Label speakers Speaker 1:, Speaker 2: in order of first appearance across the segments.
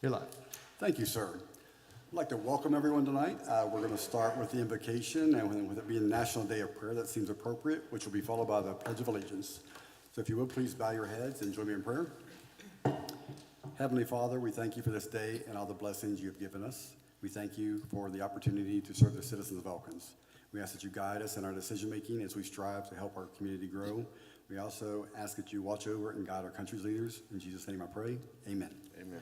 Speaker 1: You're live.
Speaker 2: Thank you, sir. I'd like to welcome everyone tonight. We're going to start with the invocation, and with it being National Day of Prayer, that seems appropriate, which will be followed by the Pledge of Allegiance. So if you would, please bow your heads and join me in prayer. Heavenly Father, we thank you for this day and all the blessings you have given us. We thank you for the opportunity to serve the citizens of Elkins. We ask that you guide us in our decision-making as we strive to help our community grow. We also ask that you watch over and guide our country's leaders. In Jesus' name I pray, amen.
Speaker 3: Amen.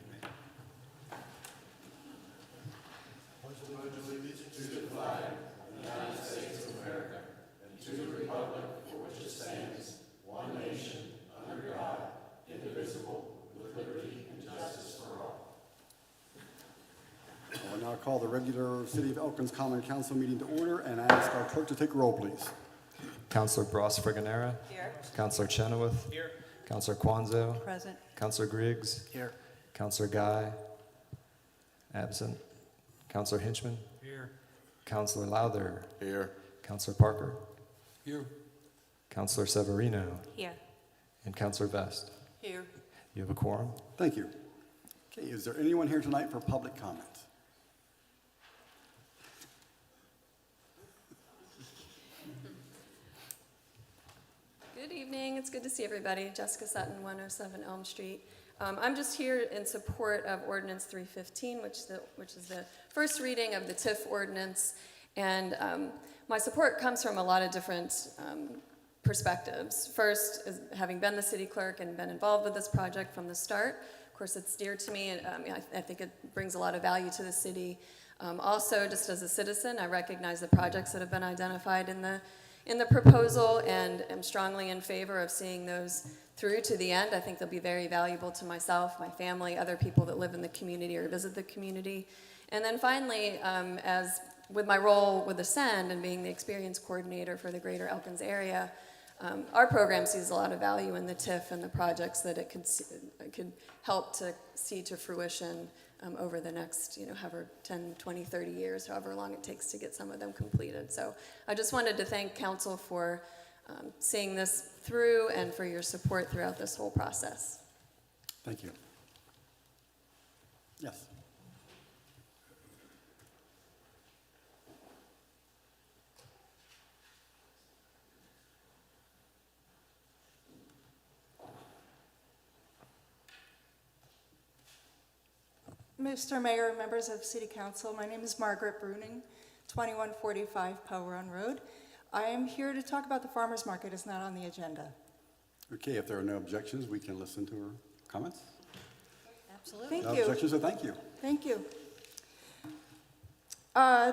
Speaker 2: I will now call the regular City of Elkins Common Council meeting to order and ask our clerk to take a roll, please.
Speaker 1: Counselor Bross Friganera.
Speaker 4: Here.
Speaker 1: Counselor Chenoweth.
Speaker 4: Here.
Speaker 1: Counselor Kwanzo.
Speaker 4: Present.
Speaker 1: Counselor Griggs.
Speaker 4: Here.
Speaker 1: Counselor Guy. Absent. Counselor Hinchman.
Speaker 4: Here.
Speaker 1: Counselor Lowther.
Speaker 3: Here.
Speaker 1: Counselor Parker.
Speaker 4: Here.
Speaker 1: Counselor Severino.
Speaker 4: Here.
Speaker 1: And Counselor Vest.
Speaker 4: Here.
Speaker 1: You have a quorum.
Speaker 2: Thank you. Okay, is there anyone here tonight for public comment?
Speaker 5: Good evening. It's good to see everybody. Jessica Sutton, 107 Elm Street. I'm just here in support of Ordinance 315, which is the first reading of the TIF ordinance. And my support comes from a lot of different perspectives. First, is having been the city clerk and been involved with this project from the start. Of course, it's dear to me, and I think it brings a lot of value to the city. Also, just as a citizen, I recognize the projects that have been identified in the proposal, and am strongly in favor of seeing those through to the end. I think they'll be very valuable to myself, my family, other people that live in the community or visit the community. And then finally, as with my role with Ascend and being the experience coordinator for the greater Elkins area, our program sees a lot of value in the TIF and the projects that it could help to see to fruition over the next, however 10, 20, 30 years, however long it takes to get some of them completed. So I just wanted to thank council for seeing this through and for your support throughout this whole process.
Speaker 2: Thank you. Yes.
Speaker 6: Mr. Mayor, members of City Council, my name is Margaret Bruning, 2145 Poe Run Road. I am here to talk about the farmers market. It's not on the agenda.
Speaker 2: Okay, if there are no objections, we can listen to her comments.
Speaker 6: Absolutely.
Speaker 2: No
Speaker 6: Thank you.
Speaker 2: objections, so thank you.
Speaker 6: Thank you.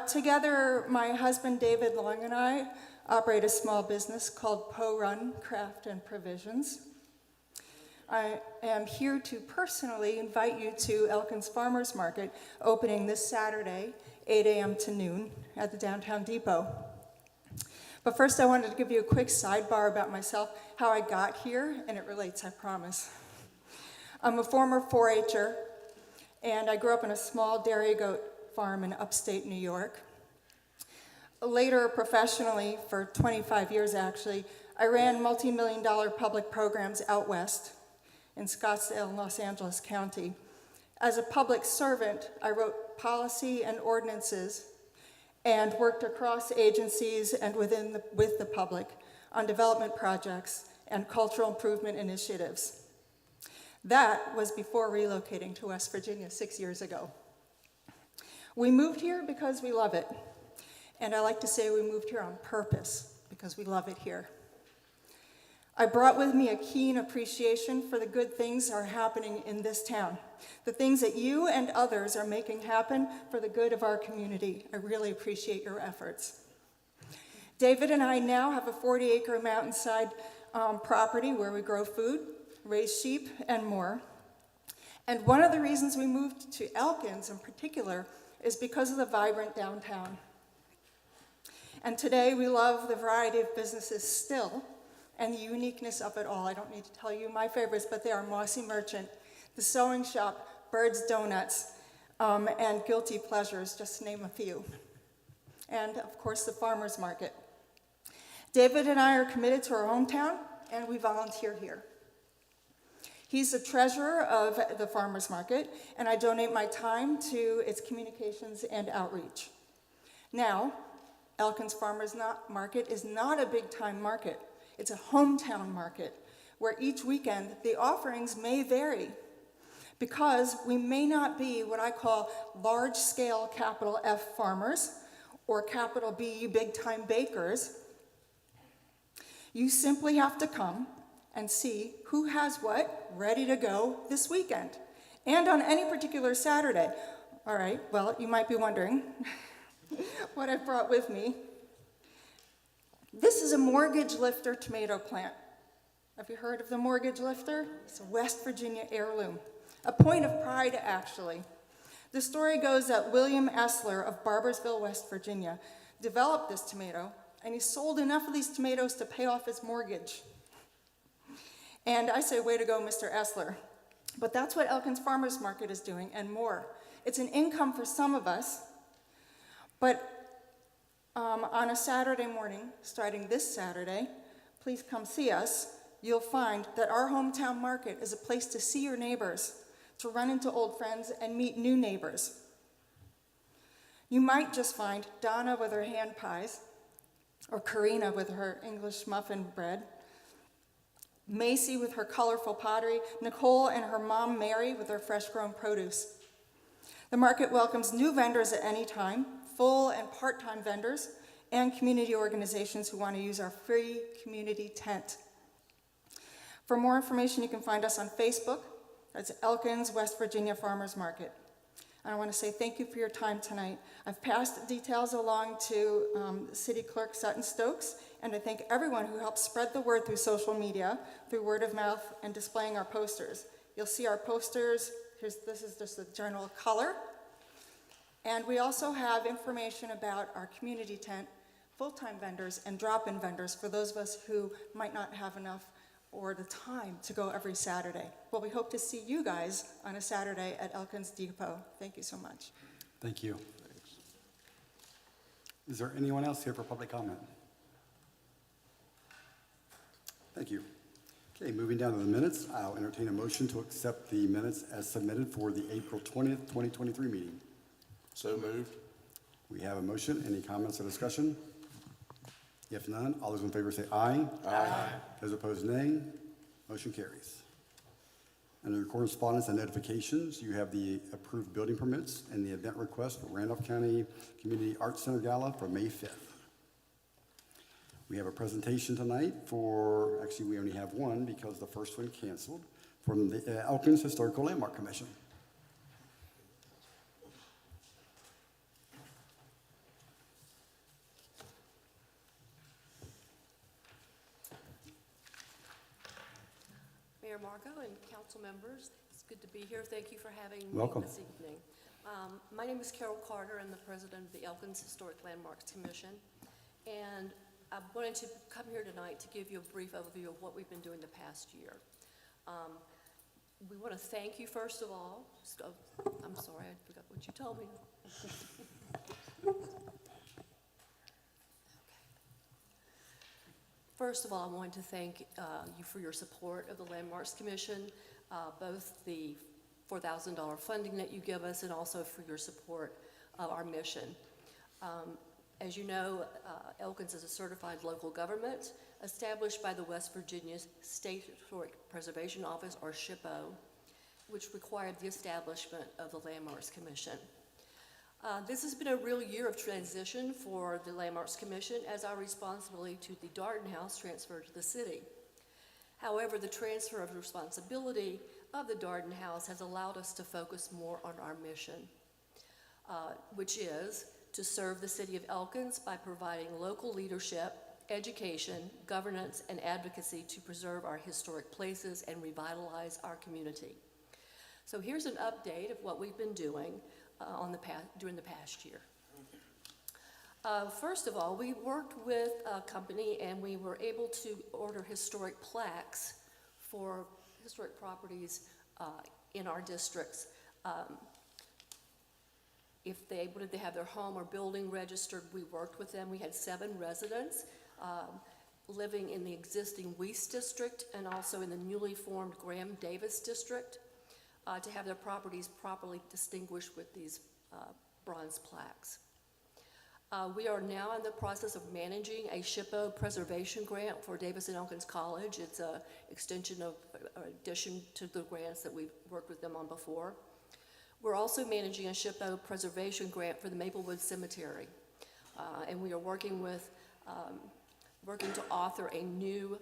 Speaker 6: Together, my husband David Long and I operate a small business called Poe Run Craft and Provisions. I am here to personally invite you to Elkins Farmers Market, opening this Saturday, 8 a.m. to noon at the downtown depot. But first I wanted to give you a quick sidebar about myself, how I got here, and it relates, I promise. I'm a former 4-H'er, and I grew up on a small dairy goat farm in upstate New York. Later, professionally, for 25 years actually, I ran multi-million-dollar public programs out west in Scottsdale, Los Angeles County. As a public servant, I wrote policy and ordinances and worked across agencies and with the public on development projects and cultural improvement initiatives. That was before relocating to West Virginia 6 years ago. We moved here because we love it. And I like to say we moved here on purpose because we love it here. I brought with me a keen appreciation for the good things that are happening in this town, the things that you and others are making happen for the good of our community. I really appreciate your efforts. David and I now have a 40-acre mountainside property where we grow food, raise sheep, and more. And one of the reasons we moved to Elkins in particular is because of the vibrant downtown. And today we love the variety of businesses still, and the uniqueness of it all. I don't need to tell you my favorites, but they are Mossy Merchant, the Sewing Shop, Bird's Donuts, and Guilty Pleasures, just to name a few. And, of course, the farmers market. David and I are committed to our hometown, and we volunteer here. He's the treasurer of the farmers market, and I donate my time to its communications and outreach. Now, Elkins Farmers Market is not a big-time market. It's a hometown market where each weekend the offerings may vary because we may not be what I call large-scale capital F farmers or capital B big-time bakers. You simply have to come and see who has what ready to go this weekend and on any particular Saturday. All right, well, you might be wondering what I've brought with me. This is a mortgage lifter tomato plant. Have you heard of the mortgage lifter? It's a West Virginia heirloom, a point of pride, actually. The story goes that William Essler of Barbersville, West Virginia, developed this tomato, and he sold enough of these tomatoes to pay off his mortgage. And I say, way to go, Mr. Essler. But that's what Elkins Farmers Market is doing, and more. It's an income for some of us, but on a Saturday morning, starting this Saturday, please come see us. You'll find that our hometown market is a place to see your neighbors, to run into old friends and meet new neighbors. You might just find Donna with her hand pies, or Karina with her English muffin bread, Macy with her colorful pottery, Nicole and her mom Mary with their fresh-grown produce. The market welcomes new vendors at any time, full and part-time vendors, and community organizations who want to use our free community tent. For more information, you can find us on Facebook. That's Elkins, West Virginia Farmers Market. And I want to say thank you for your time tonight. I've passed details along to City Clerk Sutton Stokes, and I thank everyone who helped spread the word through social media, through word of mouth, and displaying our posters. You'll see our posters. This is just the general color. And we also have information about our community tent, full-time vendors, and drop-in vendors for those of us who might not have enough or the time to go every Saturday. Well, we hope to see you guys on a Saturday at Elkins Depot. Thank you so much.
Speaker 2: Thank you. Is there anyone else here for public comment? Thank you. Okay, moving down to the minutes, I'll entertain a motion to accept the minutes as submitted for the April 20th, 2023 meeting.
Speaker 3: So moved.
Speaker 2: We have a motion. Any comments or discussion? If none, all those in favor say aye.
Speaker 3: Aye.
Speaker 2: Those opposed, nay. Motion carries. Under correspondence and notifications, you have the approved building permits and the event request for Randolph County Community Arts Center Gala for May 5th. We have a presentation tonight for, actually we only have one because the first one canceled, from the Elkins Historical Landmark Commission.
Speaker 4: Mayor Marco and council members, it's good to be here. Thank you for having me
Speaker 2: Welcome.
Speaker 4: this evening. My name is Carol Carter. I'm the president of the Elkins Historic Landmarks Commission. And I wanted to come here tonight to give you a brief overview of what we've been doing the past year. We want to thank you, first of all. I'm sorry, I forgot what you told me. First of all, I wanted to thank you for your support of the Landmarks Commission, both the $4,000 funding that you give us and also for your support of our mission. As you know, Elkins is a certified local government established by the West Virginia State Historic Preservation Office, or SHPO, which required the establishment of the Landmarks Commission. This has been a real year of transition for the Landmarks Commission as our responsibility to the Darden House transferred to the city. However, the transfer of responsibility of the Darden House has allowed us to focus more on our mission, which is to serve the city of Elkins by providing local leadership, education, governance, and advocacy to preserve our historic places and revitalize our community. So here's an update of what we've been doing during the past year. First of all, we worked with a company and we were able to order historic plaques for historic properties in our districts. If they wanted to have their home or building registered, we worked with them. We had 7 residents living in the existing Weiss District and also in the newly formed Graham Davis District to have their properties properly distinguished with these bronze plaques. We are now in the process of managing a SHPO preservation grant for Davis and Elkins College. It's an extension of, or addition to the grants that we've worked with them on before. We're also managing a SHPO preservation grant for the Maplewood Cemetery. And we are working to author a new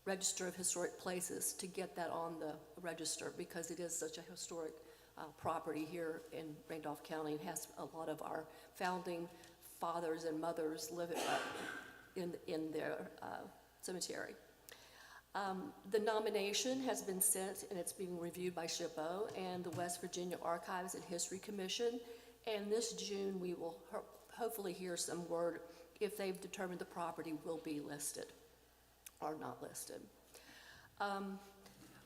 Speaker 4: Register of Historic Places to get that on the register because it is such a historic property here in Randolph County. It has a lot of our founding fathers and mothers live in their cemetery. The nomination has been sent and it's being reviewed by SHPO and the West Virginia Archives and History Commission. And this June we will hopefully hear some word if they've determined the property will be listed or not listed.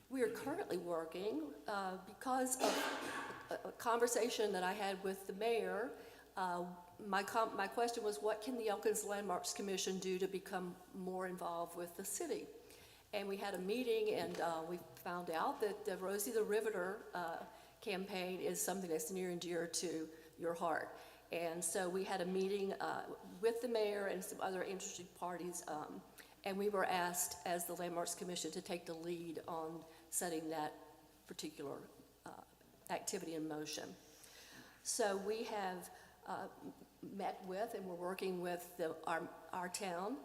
Speaker 4: We are currently working, because of a conversation that I had with the mayor, my question was, what can the Elkins Landmarks Commission do to become more involved with the city? And we had a meeting and we found out that the Rosie the Riveter campaign is something that's near and dear to your heart. And so we had a meeting with the mayor and some other interested parties, and we were asked as the Landmarks Commission to take the lead on setting that particular activity in motion. So we have met with and we're working with our town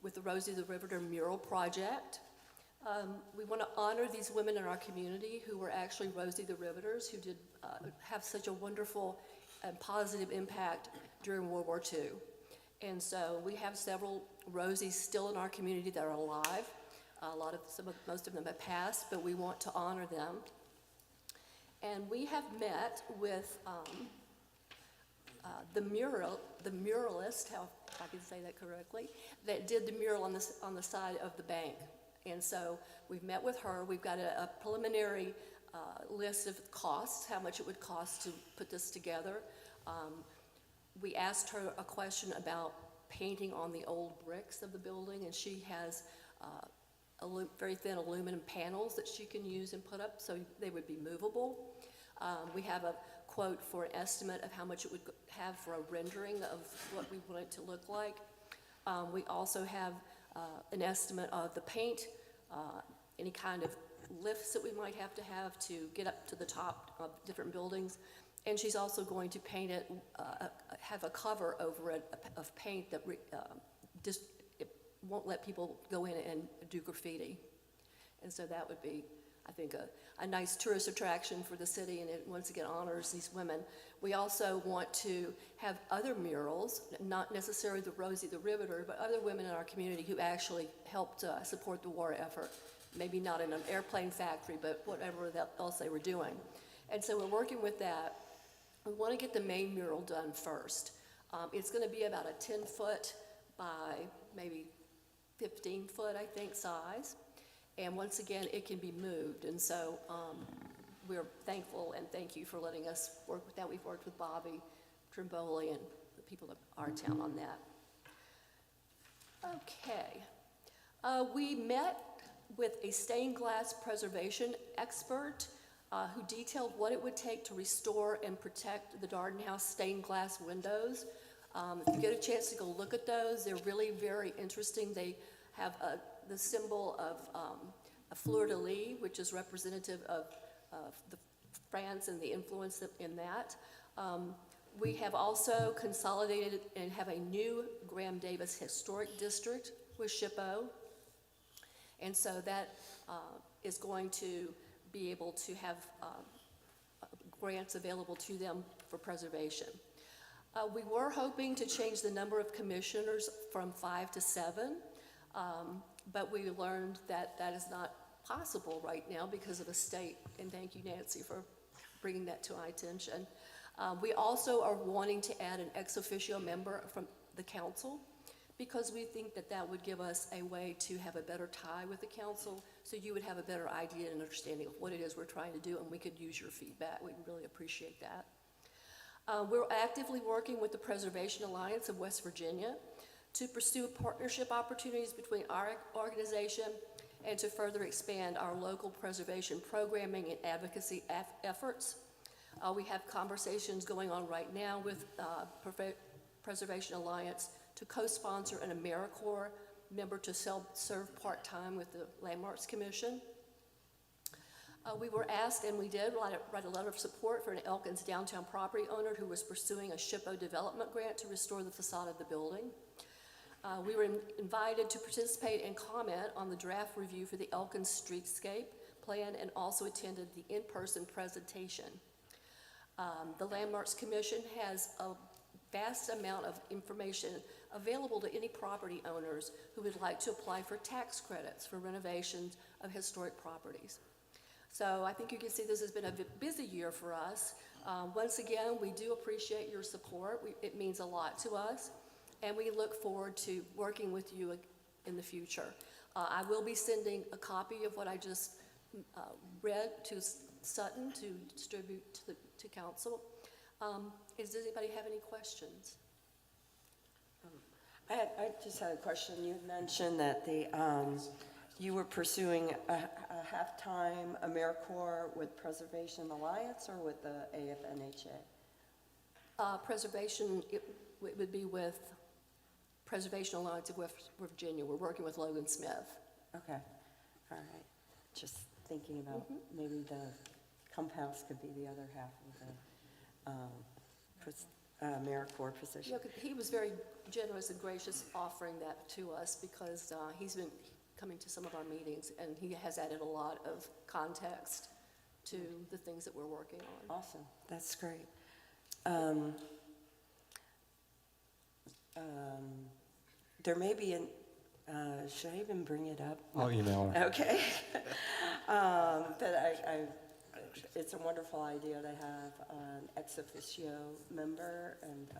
Speaker 4: with the Rosie the Riveter mural project. We want to honor these women in our community who were actually Rosie the Riveters, who did have such a wonderful and positive impact during World War II. And so we have several Rosies still in our community that are alive. Most of them have passed, but we want to honor them. And we have met with the muralist, if I can say that correctly, that did the mural on the side of the bank. And so we've met with her. We've got a preliminary list of costs, how much it would cost to put this together. We asked her a question about painting on the old bricks of the building, and she has very thin aluminum panels that she can use and put up so they would be movable. We have a quote for an estimate of how much it would have for a rendering of what we want it to look like. We also have an estimate of the paint, any kind of lifts that we might have to get up to the top of different buildings. And she's also going to paint it, have a cover over it of paint that just it won't let people go in and do graffiti. And so that would be, I think, a nice tourist attraction for the city, and it once again honors these women. We also want to have other murals, not necessarily the Rosie the Riveter, but other women in our community who actually helped support the war effort. Maybe not in an airplane factory, but whatever else they were doing. And so we're working with that. We want to get the main mural done first. It's going to be about a 10-foot by maybe 15-foot, I think, size. And once again, it can be moved. And so we're thankful and thank you for letting us work with that. We've worked with Bobby Trimboli and the people of our town on that. Okay. We met with a stained glass preservation expert who detailed what it would take to restore and protect the Darden House stained glass windows. If you get a chance to go look at those, they're really very interesting. They have the symbol of a fleur-de-lis, which is representative of France and the influence in that. We have also consolidated and have a new Graham Davis Historic District with SHPO. And so that is going to be able to have grants available to them for preservation. We were hoping to change the number of commissioners from 5 to 7, but we learned that that is not possible right now because of the state, and thank you, Nancy, for bringing that to my attention. We also are wanting to add an ex officio member from the council because we think that that would give us a way to have a better tie with the council, so you would have a better idea and understanding of what it is we're trying to do, and we could use your feedback. We'd really appreciate that. We're actively working with the Preservation Alliance of West Virginia to pursue partnership opportunities between our organization and to further expand our local preservation programming and advocacy efforts. We have conversations going on right now with Preservation Alliance to co-sponsor an AmeriCorps member to serve part-time with the Landmarks Commission. We were asked, and we did, write a letter of support for an Elkins downtown property owner who was pursuing a SHPO development grant to restore the facade of the building. We were invited to participate and comment on the draft review for the Elkins streetscape plan and also attended the in-person presentation. The Landmarks Commission has a vast amount of information available to any property owners who would like to apply for tax credits for renovations of historic properties. So I think you can see this has been a busy year for us. Once again, we do appreciate your support. It means a lot to us, and we look forward to working with you in the future. I will be sending a copy of what I just read to Sutton to distribute to council. Does anybody have any questions?
Speaker 3: I just had a question. You mentioned that you were pursuing a half-time AmeriCorps with Preservation Alliance or with the AFNHA?
Speaker 4: Preservation, it would be with Preservation Alliance of West Virginia. We're working with Logan Smith.
Speaker 3: Okay, all right. Just thinking about maybe the Cump House could be the other half of the AmeriCorps position.
Speaker 4: Yeah, he was very generous and gracious offering that to us because he's been coming to some of our meetings and he has added a lot of context to the things that we're working on.
Speaker 3: Awesome, that's great. There may be should I even bring it up?
Speaker 1: I'll email her.
Speaker 3: Okay. But it's a wonderful idea to have an ex officio member, and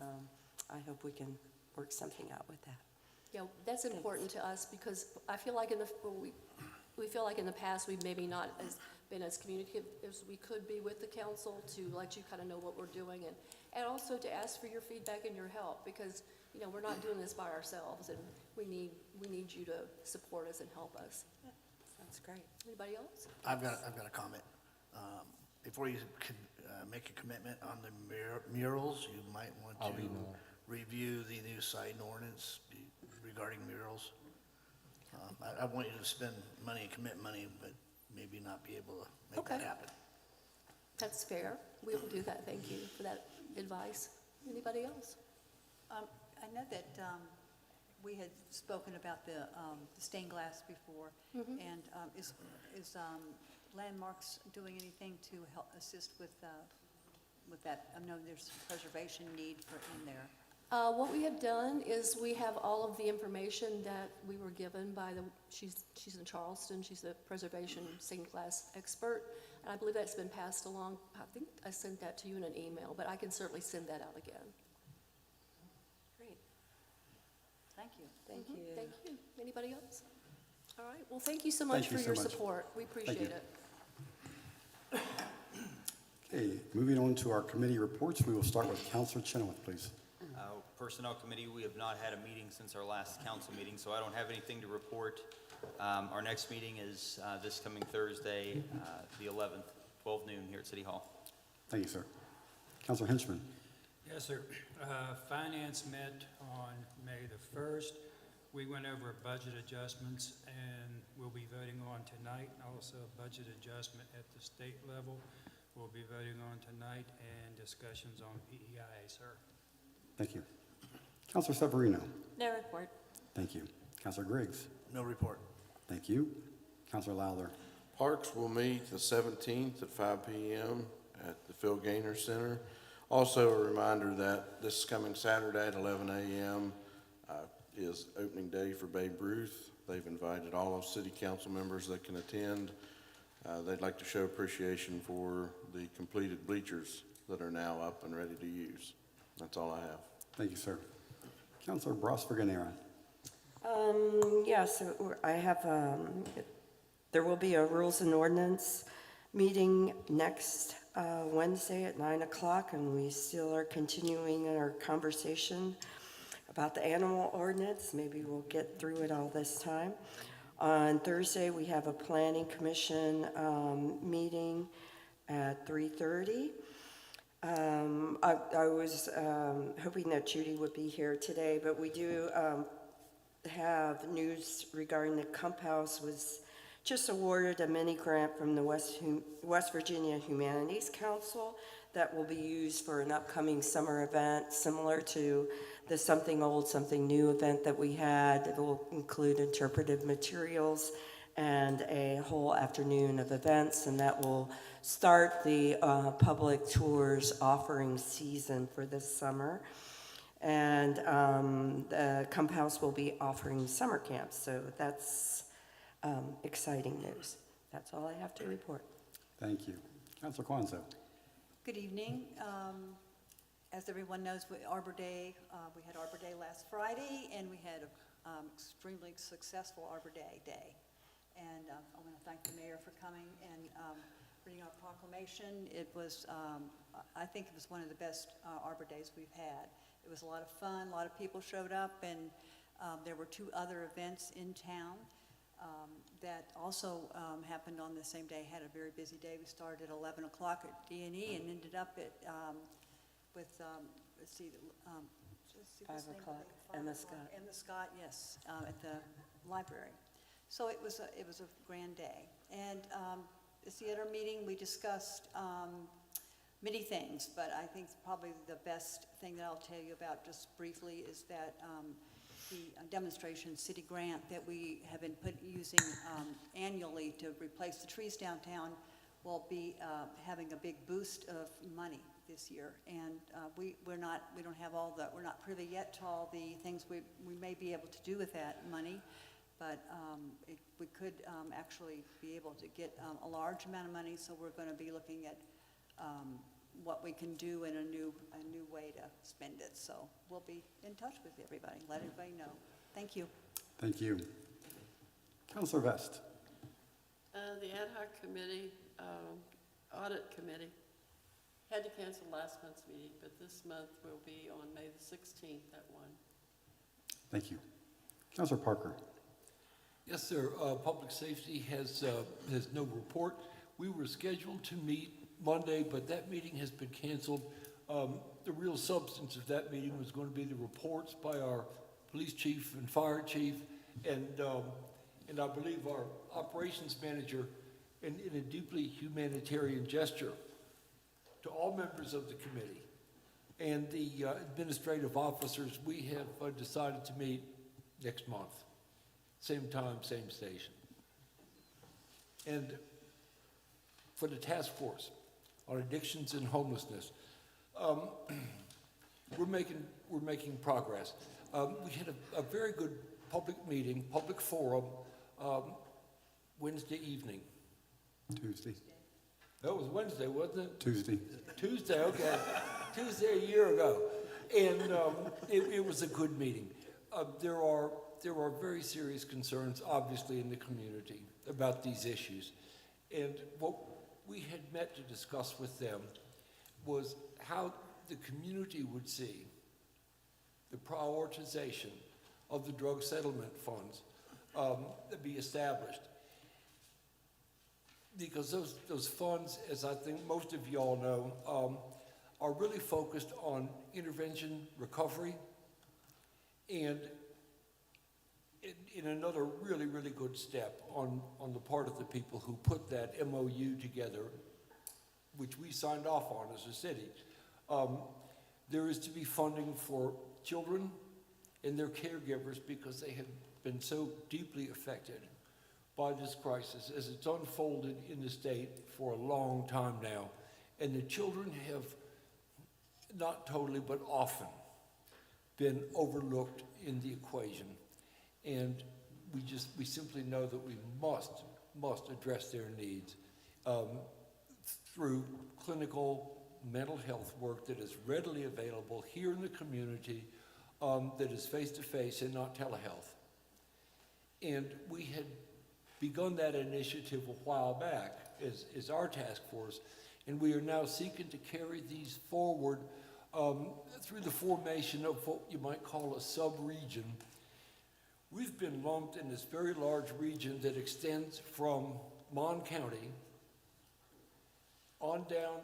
Speaker 3: I hope we can work something out with that.
Speaker 4: Yeah, that's important to us because I feel like we feel like in the past we've maybe not been as communicative as we could be with the council to let you kind of know what we're doing and also to ask for your feedback and your help because we're not doing this by ourselves and we need you to support us and help us.
Speaker 3: Yeah, sounds great.
Speaker 4: Anybody else?
Speaker 7: I've got a comment. Before you could make a commitment on the murals, you might want
Speaker 1: I'll
Speaker 7: to
Speaker 1: email her.
Speaker 7: review the new sign ordinance regarding murals. I want you to spend money and commit money, but maybe not be able to make that
Speaker 4: Okay.
Speaker 7: happen.
Speaker 4: That's fair. We will do that. Thank you for that advice. Anybody else?
Speaker 8: I know that we had spoken about the stained glass before, and is Landmarks doing anything to help assist with that? I know there's preservation need in there.
Speaker 4: What we have done is we have all of the information that we were given by she's in Charleston, she's a preservation stained glass expert, and I believe that's been passed along. I think I sent that to you in an email, but I can certainly send that out again.
Speaker 8: Great. Thank you.
Speaker 3: Thank you.
Speaker 4: Thank you. Anybody else? All right, well, thank you so much
Speaker 2: Thank you
Speaker 4: for
Speaker 2: so
Speaker 4: your
Speaker 2: much.
Speaker 4: support. We appreciate
Speaker 2: you.
Speaker 4: it.
Speaker 2: Okay, moving on to our committee reports, we will start with Councilor Chenoweth, please.
Speaker 9: Personnel Committee, we have not had a meeting since our last council meeting, so I don't have anything to report. Our next meeting is this coming Thursday, the 11th, 12 noon here at City Hall.
Speaker 2: Thank you, sir. Councilor Henchman.
Speaker 10: Yes, sir. Finance met on May the 1st. We went over budget adjustments, and we'll be voting on tonight. Also, a budget adjustment at the state level we'll be voting on tonight, and discussions on PEIA, sir.
Speaker 2: Thank you. Councilor Severino.
Speaker 5: No report.
Speaker 2: Thank you. Councilor Griggs.
Speaker 7: No report.
Speaker 2: Thank you. Councilor Lowther.
Speaker 11: Parks will meet the 17th at 5 p.m. at the Phil Gaynor Center. Also, a reminder that this coming Saturday at 11 a.m. Is opening day for Babe Ruth. They've invited all of city council members that can attend. They'd like to show appreciation for the completed bleachers that are now up and ready to use. That's all I have.
Speaker 2: Thank you, sir. Councilor Brosfer-Ganera.
Speaker 3: Yes, I have, there will be a Rules and Ordinance meeting next Wednesday at 9 o'clock, and we still are continuing our conversation about the animal ordinance. Maybe we'll get through it all this time. On Thursday, we have a planning commission meeting at 3:30. I was hoping that Judy would be here today, but we do have news regarding the Cump House was just awarded a mini grant from the West Virginia Humanities Council that will be used for an upcoming summer event similar to the Something Old, Something New event that we had. It will include interpretive materials and a whole afternoon of events, and that will start the public tours offering season for this summer. And the Cump House will be offering summer camps, so that's exciting news. That's all I have to report.
Speaker 2: Thank you. Councilor Kwanzaa.
Speaker 8: Good evening. As everyone knows, Arbor Day, we had Arbor Day last Friday, and we had an extremely successful Arbor Day. And I want to thank the mayor for coming and reading our proclamation. It was, I think it was one of the best Arbor Days we've had. It was a lot of fun, a lot of people showed up, and there were 2 other events in town that also happened on the same day. Had a very busy day. We started at 11 o'clock at D&E and ended up at, let's see, what's the
Speaker 3: 5
Speaker 8: name of
Speaker 3: o'clock,
Speaker 8: it?
Speaker 3: and the
Speaker 8: 5 o'clock,
Speaker 3: Scott.
Speaker 8: and the Scott, yes, at the library. So it was a grand day. And this theater meeting, we discussed many things, but I think probably the best thing that I'll tell you about just briefly is that the demonstration city grant that we have been using annually to replace the trees downtown will be having a big boost of money this year. And we're not privy yet to all the things we may be able to do with that money. But we could actually be able to get a large amount of money, so we're going to be looking at what we can do in a new way to spend it. So we'll be in touch with everybody, let everybody know. Thank you.
Speaker 2: Thank you. Councilor Vest.
Speaker 12: The ad hoc committee, audit committee, had to cancel last month's meeting, but this month will be on May the 16th at 1.
Speaker 2: Thank you. Councilor Parker.
Speaker 13: Yes, sir. Public safety has no report. We were scheduled to meet Monday, but that meeting has been canceled. The real substance of that meeting was going to be the reports by our police chief and fire chief, and I believe our operations manager, in a deeply humanitarian gesture to all members of the committee and the administrative officers, we have decided to meet next month. Same time, same station. And for the task force on addictions and homelessness, we're making progress. We had a very good public meeting, public forum, Wednesday evening.
Speaker 2: Tuesday.
Speaker 13: That was Wednesday, wasn't it?
Speaker 2: Tuesday.
Speaker 13: Tuesday, okay. Tuesday a year ago. And it was a good meeting. There are very serious concerns, obviously, in the community about these issues. And what we had met to discuss with them was how the community would see the prioritization of the drug settlement funds be established. Because those funds, as I think most of you all know, are really focused on intervention, recovery, and in another really, really good step on the part of the people who put that MOU together, which we signed off on as a city. There is to be funding for children and their caregivers because they have been so deeply affected by this crisis as it's unfolded in the state for a long time now. And the children have not totally, but often been overlooked in the equation. And we simply know that we must address their needs through clinical mental health work that is readily available here in the community, that is face-to-face and not telehealth. And we had begun that initiative a while back as our task force, and we are now seeking to carry these forward through the formation of what you might call a sub-region, we've been lumped in this very large region that extends from Mon County on down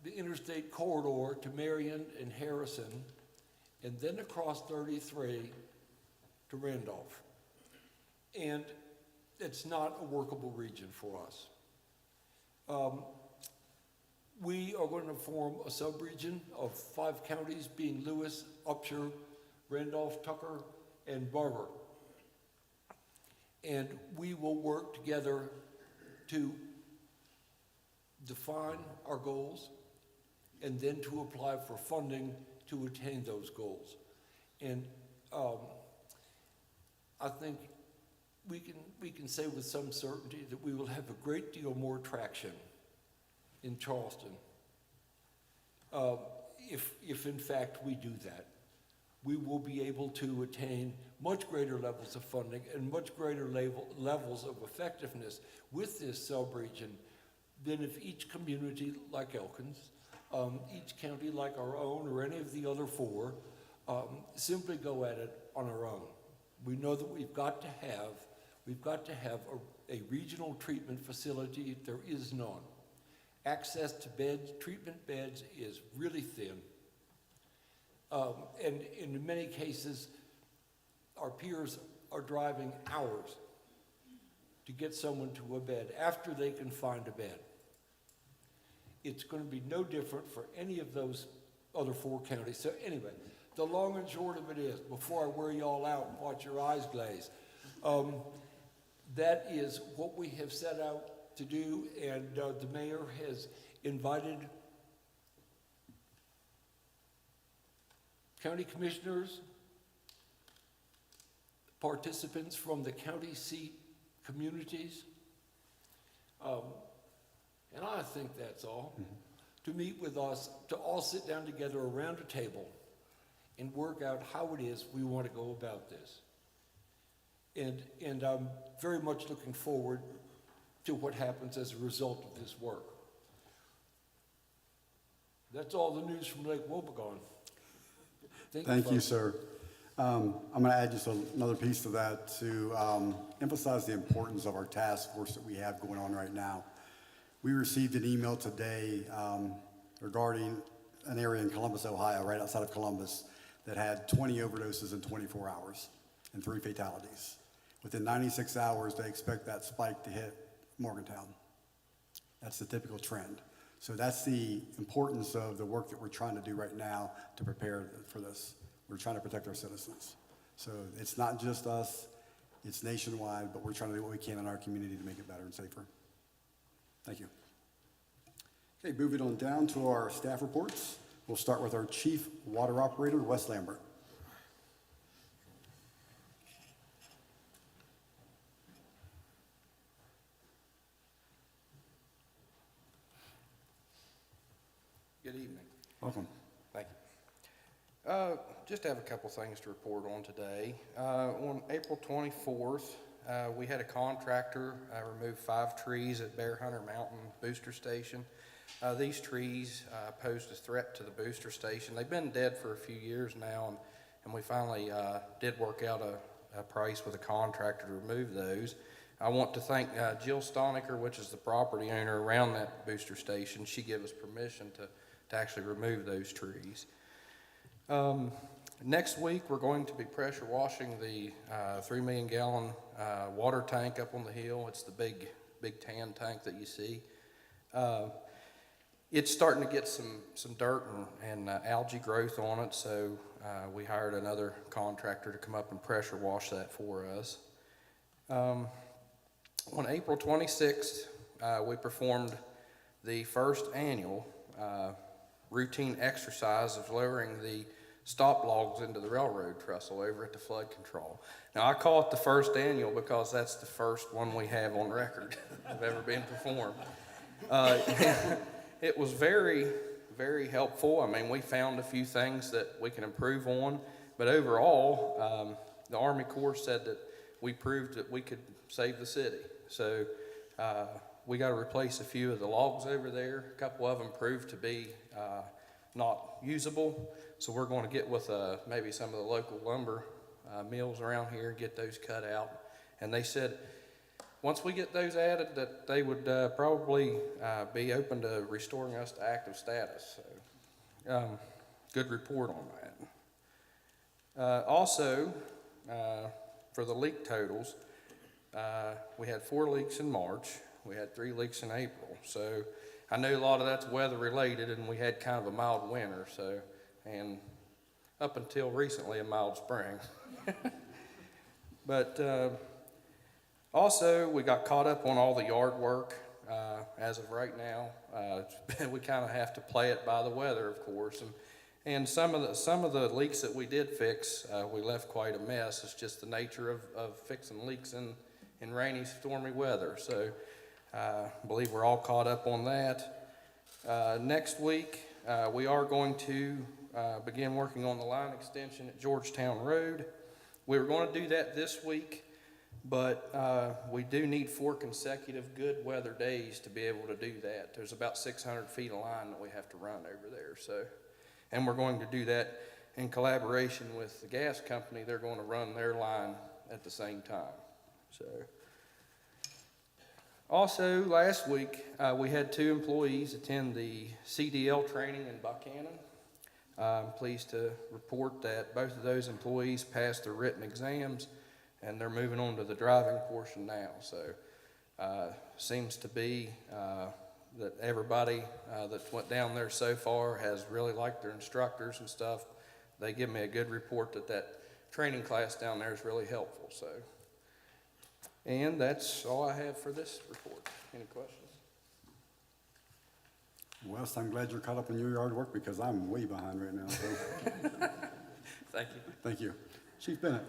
Speaker 13: the interstate corridor to Marion and Harrison, and then across 33 to Randolph. And it's not a workable region for us. We are going to form a sub-region of 5 counties, being Lewis, Upshur, Randolph, Tucker, and Barber. And we will work together to define our goals and then to apply for funding to attain those goals. And I think we can say with some certainty that we will have a great deal more traction in Charleston if in fact we do that. We will be able to attain much greater levels of funding and much greater levels of effectiveness with this sub-region than if each community like Elkins, each county like our own or any of the other 4 simply go at it on our own. We know that we've got to have a regional treatment facility. There is none. Access to beds, treatment beds is really thin. And in many cases, our peers are driving hours to get someone to a bed after they can find a bed. It's going to be no different for any of those other 4 counties. So anyway, the long and short of it is, before I wear you all out and watch your eyes glaze, that is what we have set out to do, and the mayor has invited county commissioners, participants from the county seat communities, and I think that's all, to meet with us, to all sit down together around a table and work out how it is we want to go about this. And I'm very much looking forward to what happens as a result of this work. That's all the news from Lake Wobegon.
Speaker 2: Thank you, sir. I'm going to add just another piece to that to emphasize the importance of our task force that we have going on right now. We received an email today regarding an area in Columbus, Ohio, right outside of Columbus, that had 20 overdoses in 24 hours and 3 fatalities. Within 96 hours, they expect that spike to hit Morgantown. That's the typical trend. So that's the importance of the work that we're trying to do right now to prepare for this. We're trying to protect our citizens. So it's not just us, it's nationwide, but we're trying to do what we can in our community to make it better and safer. Thank you. Okay, moving on down to our staff reports. We'll start with our Chief Water Operator, Wes Lambert.
Speaker 14: Good evening.
Speaker 2: Welcome.
Speaker 14: Thank you. Just have a couple things to report on today. On April 24th, we had a contractor remove 5 trees at Bear Hunter Mountain Booster Station. These trees posed a threat to the booster station. They've been dead for a few years now, and we finally did work out a price with a contractor to remove those. I want to thank Jill Stoniker, which is the property owner around that booster station. She gave us permission to actually remove those trees. Next week, we're going to be pressure washing the 3 million gallon water tank up on the hill. It's the big tan tank that you see. It's starting to get some dirt and algae growth on it, so we hired another contractor to come up and pressure wash that for us. On April 26th, we performed the first annual routine exercise of lowering the stop logs into the railroad trestle over at the flood control. Now, I call it the first annual because that's the first one we have on record of ever being performed. It was very, very helpful. I mean, we found a few things that we can improve on, but overall, the Army Corps said that we proved that we could save the city. So we got to replace a few of the logs over there. A couple of them proved to be not usable. So we're going to get with maybe some of the local lumber mills around here and get those cut out. And they said, once we get those added, that they would probably be open to restoring us to active status. So, good report on that. Also, for the leak totals, we had 4 leaks in March. We had 3 leaks in April. So I know a lot of that's weather related, and we had kind of a mild winter. So, and up until recently, a mild spring. But also, we got caught up on all the yard work as of right now. We kind of have to play it by the weather, of course. And some of the leaks that we did fix, we left quite a mess. It's just the nature of fixing leaks in rainy, stormy weather. So I believe we're all caught up on that. Next week, we are going to begin working on the line extension at Georgetown Road. We were going to do that this week, but we do need 4 consecutive good weather days to be able to do that. There's about 600 feet of line that we have to run over there. So, and we're going to do that in collaboration with the gas company. They're going to run their line at the same time. So, also last week we had 2 employees attend the CDL training in Buchanan. I'm pleased to report that both of those employees passed their written exams, and they're moving on to the driving portion now. So seems to be that everybody that went down there so far has really liked their instructors and stuff. They give me a good report that training class down there is really helpful. So, and that's all I have for this report. Any questions?
Speaker 2: Wes, I'm glad you're caught up in your yard work because I'm way behind right now. So.
Speaker 14: Thank you.
Speaker 2: Thank you. Chief Bennett.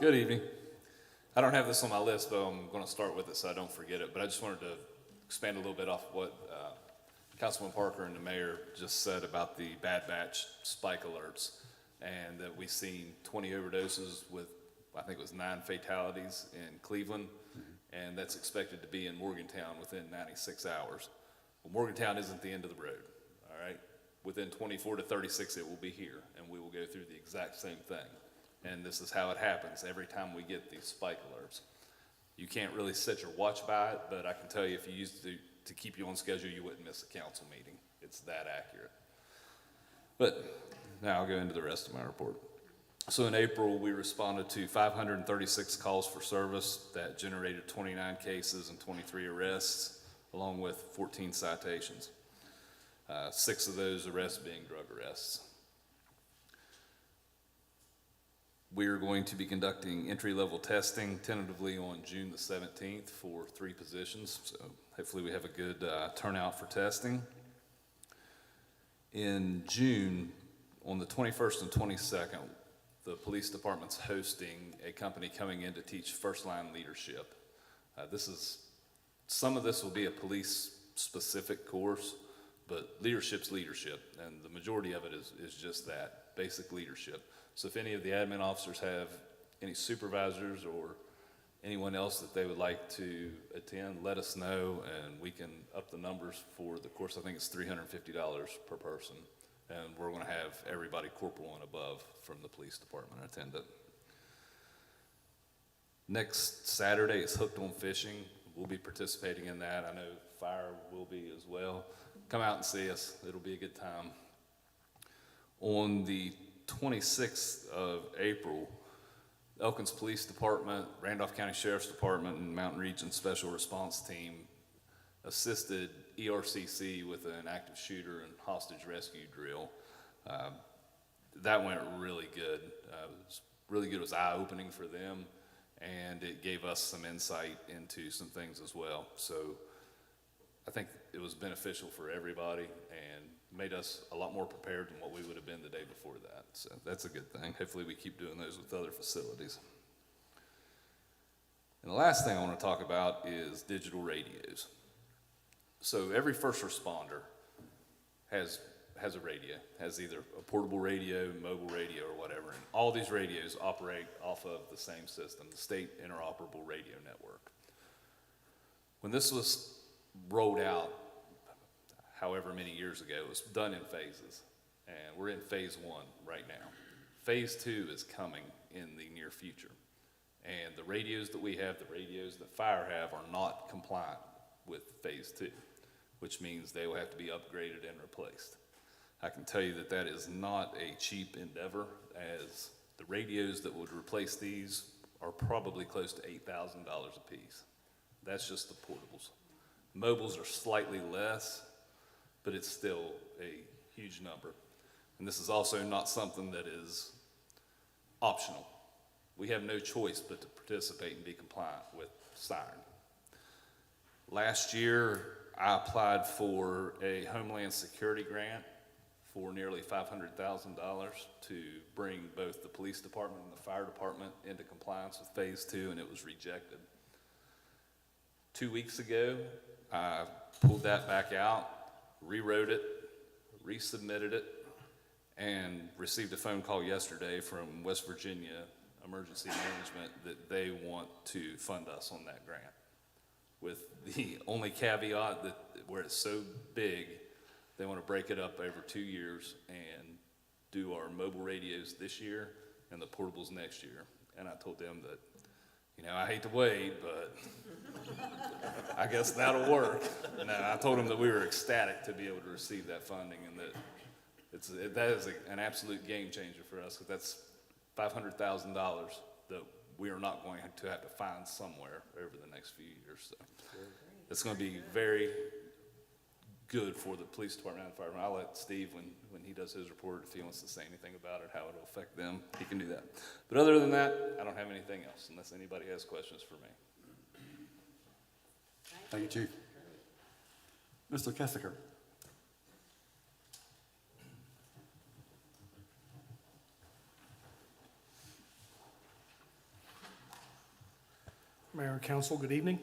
Speaker 15: Good evening. I don't have this on my list, but I'm going to start with it so I don't forget it. But I just wanted to expand a little bit off what Councilman Parker and the mayor just said about the bad batch spike alerts, and that we've seen 20 overdoses with, I think it was 9 fatalities in Cleveland, and that's expected to be in Morgantown within 96 hours. Well, Morgantown isn't the end of the road, all right? Within 24 to 36, it will be here, and we will go through the exact same thing. And this is how it happens every time we get these spike alerts. You can't really set your watch by it, but I can tell you if you used to keep you on schedule, you wouldn't miss a council meeting. It's that accurate. But now I'll go into the rest of my report. So in April, we responded to 536 calls for service that generated 29 cases and 23 arrests, along with 14 citations. 6 of those arrests being drug arrests. We are going to be conducting entry-level testing tentatively on June the 17th for 3 positions. So hopefully we have a good turnout for testing. In June, on the 21st and 22nd, the police department's hosting a company coming in to teach first-line leadership. Some of this will be a police-specific course, but leadership's leadership, and the majority of it is just that, basic leadership. So if any of the admin officers have any supervisors or anyone else that they would like to attend, let us know, and we can up the numbers for the course. I think it's $350 per person, and we're going to have everybody corporal and above from the police department attend it. Next Saturday is Hooked on Fishing. We'll be participating in that. I know Fire will be as well. Come out and see us. It'll be a good time. On the 26th of April, Elkins Police Department, Randolph County Sheriff's Department, and Mountain Region Special Response Team assisted ERCC with an active shooter and hostage rescue drill. That went really good. It was eye-opening for them, and it gave us some insight into some things as well. So I think it was beneficial for everybody and made us a lot more prepared than what we would have been the day before that. So that's a good thing. Hopefully we keep doing those with other facilities. And the last thing I want to talk about is digital radios. So every first responder has has a radio, has either a portable radio, mobile radio, or whatever. And all these radios operate off of the same system, the State Interoperable Radio Network. When this was rolled out, however many years ago, it was done in phases. And we're in phase 1 right now. Phase 2 is coming in the near future. And the radios that we have, the radios that fire have, are not compliant with phase 2, which means they will have to be upgraded and replaced. I can tell you that that is not a cheap endeavor, as the radios that would replace these are probably close to $8,000 a piece. That's just the portables. Mobiles are slightly less, but it's still a huge number. And this is also not something that is optional. We have no choice but to participate and be compliant with siren. Last year, I applied for a Homeland Security grant for nearly $500,000 to bring both the police department and the fire department into compliance with phase 2, and it was rejected. 2 weeks ago, I pulled that back out, rewrote it, resubmitted it, and received a phone call yesterday from West Virginia Emergency Management that they want to fund us on that grant, with the only caveat that where it's so big, they want to break it up over 2 years and do our mobile radios this year and the portables next year. And I told them that, you know, I hate to wait, but I guess that'll work. And I told them that we were ecstatic to be able to receive that funding, and that that is an absolute game changer for us, because that's $500,000 that we are not going to have to find somewhere over the next few years. So it's going to be very good for the police department and fire department. I'll let Steve, when he does his report, if he wants to say anything about it, how it'll affect them, he can do that. But other than that, I don't have anything else, unless anybody has questions for me.
Speaker 2: Thank you, Chief. Mr. Kessiker.
Speaker 16: Mayor and Council, good evening.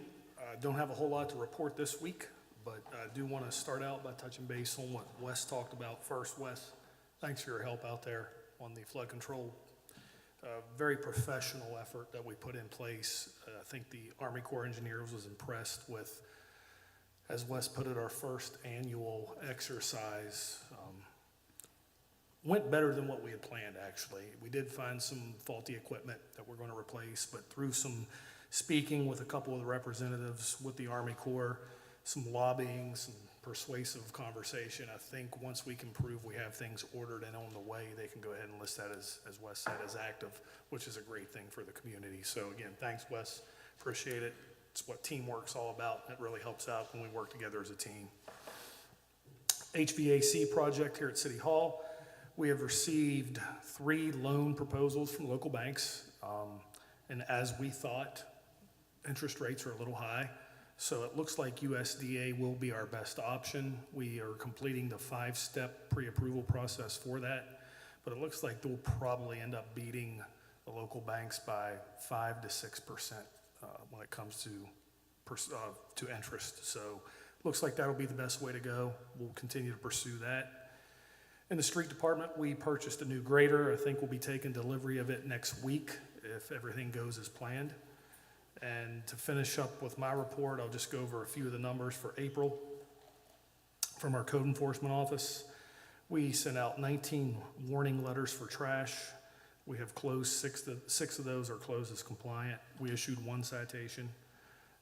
Speaker 16: Don't have a whole lot to report this week, but I do want to start out by touching base on what Wes talked about first. Wes, thanks for your help out there on the flood control. Very professional effort that we put in place. I think the Army Corps of Engineers was impressed with, as Wes put it, our first annual exercise. Went better than what we had planned, actually. We did find some faulty equipment that we're going to replace, but through some speaking with a couple of the representatives with the Army Corps, some lobbying, some persuasive conversation, I think once we can prove we have things ordered and on the way, they can go ahead and list that, as Wes said, as active, which is a great thing for the community. So again, thanks, Wes. Appreciate it. It's what teamwork's all about. It really helps out when we work together as a team. HVAC project here at City Hall. We have received 3 loan proposals from local banks. And as we thought, interest rates are a little high. So it looks like USDA will be our best option. We are completing the 5-step pre-approval process for that, but it looks like they'll probably end up beating the local banks by 5 to 6% when it comes to interest. So looks like that'll be the best way to go. We'll continue to pursue that. In the street department, we purchased a new grader. I think we'll be taking delivery of it next week if everything goes as planned. And to finish up with my report, I'll just go over a few of the numbers for April. From our code enforcement office, we sent out 19 warning letters for trash. We have closed 6 of those are closed as compliant. We issued 1 citation.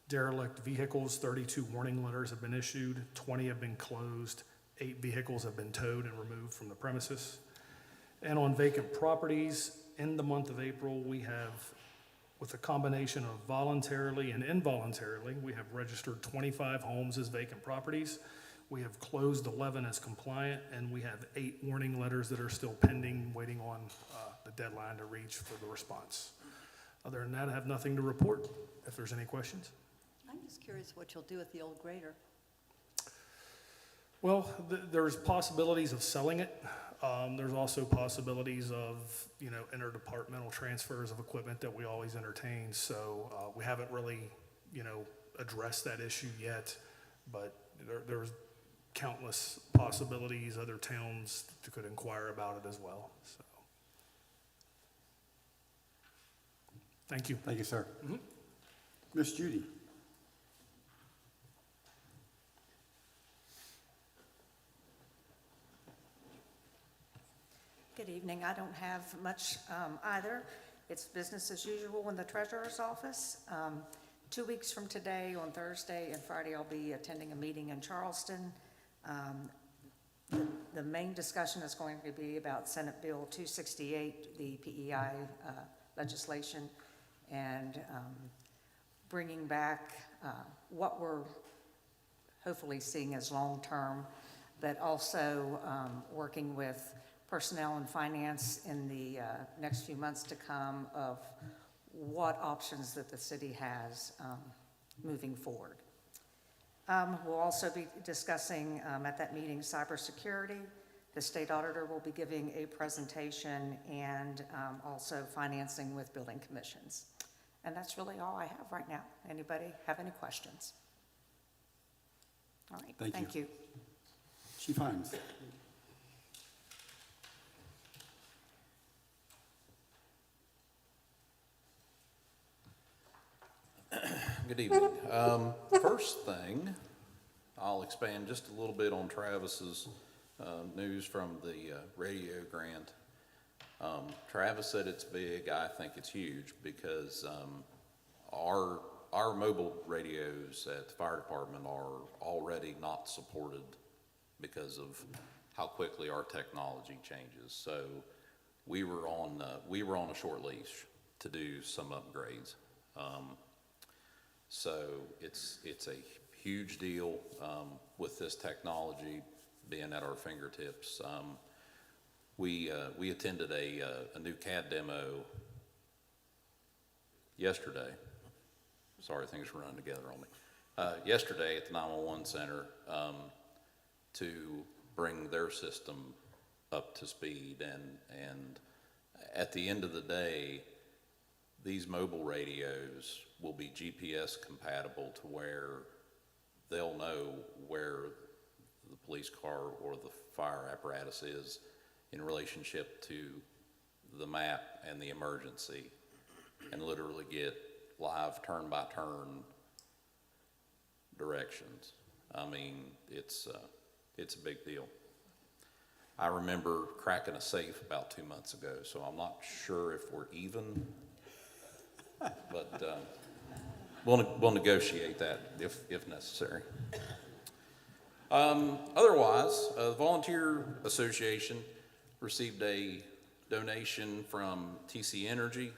Speaker 16: Derelict vehicles, 32 warning letters have been issued, 20 have been closed, 8 vehicles have been towed and removed from the premises. And on vacant properties, in the month of April, we have, with a combination of voluntarily and involuntarily, we have registered 25 homes as vacant properties. We have closed 11 as compliant, and we have 8 warning letters that are still pending, waiting on the deadline to reach for the response. Other than that, I have nothing to report. If there's any questions.
Speaker 8: I'm just curious what you'll do with the old grader.
Speaker 16: Well, there's possibilities of selling it. There's also possibilities of, interdepartmental transfers of equipment that we always entertain. So we haven't really, addressed that issue yet. But there's countless possibilities, other towns that could inquire about it as well, so. Thank you.
Speaker 2: Thank you, sir. Miss Judy?
Speaker 17: Good evening. I don't have much either. It's business as usual in the treasurer's office. 2 weeks from today, on Thursday and Friday, I'll be attending a meeting in Charleston. The main discussion is going to be about Senate Bill 268, the PEI legislation, and bringing back what we're hopefully seeing as long-term, but also working with personnel and finance in the next few months to come of what options that the city has moving forward. We'll also be discussing at that meeting cybersecurity. The state auditor will be giving a presentation, and also financing with building commissions. And that's really all I have right now. Anybody have any questions? All right, thank you.
Speaker 2: Chief Hines?
Speaker 18: Good evening. First thing, I'll expand just a little bit on Travis's news from the radio grant. Travis said it's big. I think it's huge because our mobile radios at the fire department are already not supported because of how quickly our technology changes. So we were on a short leash to do some upgrades. So it's a huge deal with this technology being at our fingertips. We attended a new CAD demo yesterday. Sorry, things are running together on me. Yesterday at the 911 center to bring their system up to speed, and at the end of the day, these mobile radios will be GPS compatible to where they'll know where the police car or the fire apparatus is in relationship to the map and the emergency, and literally get live turn-by-turn directions. I mean, it's a big deal. I remember cracking a safe about 2 months ago, so I'm not sure if we're even, but we'll negotiate that if necessary. Otherwise, the Volunteer Association received a donation from TC Energy